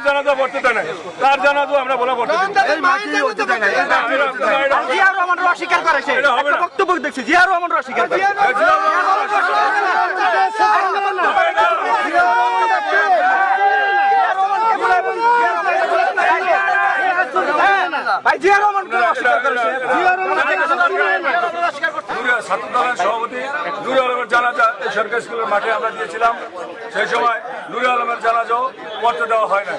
জানাজা পড়তে দেয় না, তার জানাজা আমরা বলা পড়তে দিই অস্বীকার করে সে বক্তব্য দেখছি জিয়ারও আমার অস্বীকার করে ভাই জিয়া রহমান অস্বীকার করে জিয়া রহমান ছাত্র দলের সভাপতি নুরুল আলমের জানাজা এই সরকারি স্কুলের মাঠে আমরা দিয়েছিলাম। সেই সময় নুরুল আলমের জানাজাও পড়তে দেওয়া হয় না,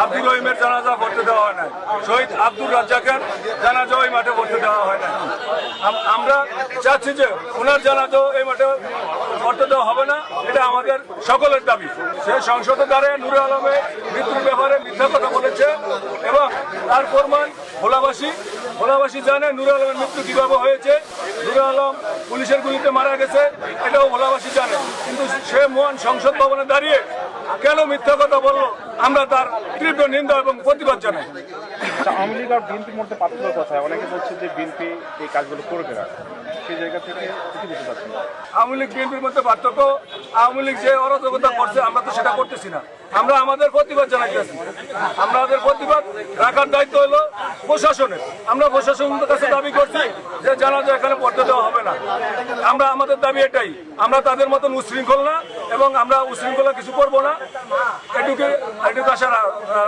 আব্দুর রহিমের জানাজা পড়তে দেওয়া হয় না, শহীদ আব্দুর রাজ্জাকের জানাজাও এই মাঠে পড়তে দেওয়া হয় না। আমরা চাচ্ছি যে ওনার জানাজাও এই মাঠে পড়তে দেওয়া হবে না, এটা আমাদের সকলের দাবি। সে সংসদের দ্বারে নুরুল আলমের মৃত্যুর ব্যাপারে মিথ্যা কথা বলেছে এবং তার প্রমাণ ভোলাবাসী জানে নুরুল আলমের মৃত্যু কিভাবে হয়েছে। নুরুল আলম পুলিশের গুলিতে মারা গেছে, এটাও ভোলাবাসী জানে। কিন্তু সে মহান সংসদ ভবনে দাঁড়িয়ে কেন মিথ্যা কথা বললো, আমরা তার তীব্র নিন্দা এবং প্রতিবাদ জানাই। আওয়ামী লীগ আর বিএনপির মধ্যে পার্থক্য কথা অনেকে বলছে যে বিএনপি এই কাজগুলো করবে না, সেই জায়গা থেকে কি বুঝতে পারছেন? আওয়ামী লীগ বিএনপির মধ্যে পার্থক্য, আওয়ামী লীগ যে অরাজকতা করছে আমরা তো সেটা করতেছি না, আমরা আমাদের প্রতিবাদ জানাইতেছি। আমাদের প্রতিবাদ রাখার দায়িত্ব হলো প্রশাসনের। আমরা প্রশাসনের কাছে দাবি করছি যে জানাজা এখানে পড়তে দেওয়া হবে না। আমরা আমাদের দাবি এটাই, আমরা তাদের মতন উশৃঙ্খল না এবং আমরা উশৃঙ্খলা কিছু করবো না, এটুকু আশা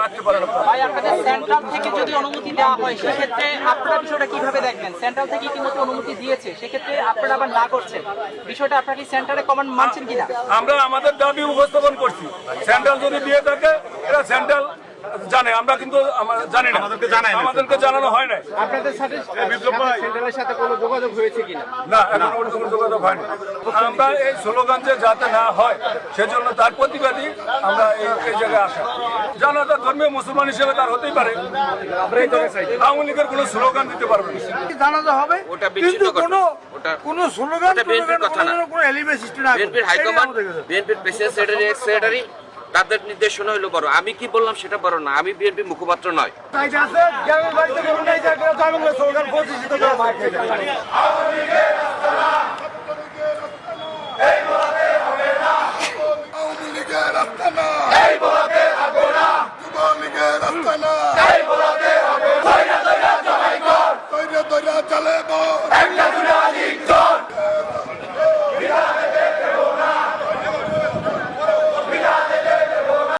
রাখতে পারে না। ভাই আপনাদের সেন্ট্রাল থেকে যদি অনুমতি দেওয়া হয় সেক্ষেত্রে আপনারা বিষয়টা কিভাবে দেখবেন? সেন্ট্রাল থেকে ইতিমধ্যে অনুমতি দিয়েছে, সেক্ষেত্রে আপনারা আবার না করছেন, বিষয়টা আপনারা কি সেন্টারে কমান্ড মানছেন কিনা? আমরা আমাদের দাবি উপস্থাপন করছি, সেন্ট্রাল যদি দিয়ে থাকে এটা সেন্ট্রাল জানে, আমরা কিন্তু জানি না, আমাদেরকে জানানো হয় না। আপনাদের সাথে সেন্ট্রালের সাথে কোনো যোগাযোগ হয়েছে কিনা? না, এখন কোনো যোগাযোগ হয়নি। আমরা এই স্লোগান যে যাতে না হয় সেজন্য তার প্রতিবাদী আমরা এই জায়গায় আসা। জানাজা ধর্মীয় মুসলমান হিসেবে তার হতেই পারে, আওয়ামী লীগের কোনো স্লোগান দিতে পারবে না। জানাজা হবে কিন্তু কোনো স্লোগান কোনো এলিমেন্ট সৃষ্টি না। বিএনপির হাইকমান্ড, বিএনপির প্রেসিডেন্ট সেক্রেটারি তাদের নির্দেশনা হইলো বড়। আমি কি বললাম সেটা বড় না, আমি বিএনপি মুখপাত্র নয়। আওয়ামী লীগের রাস্তা না।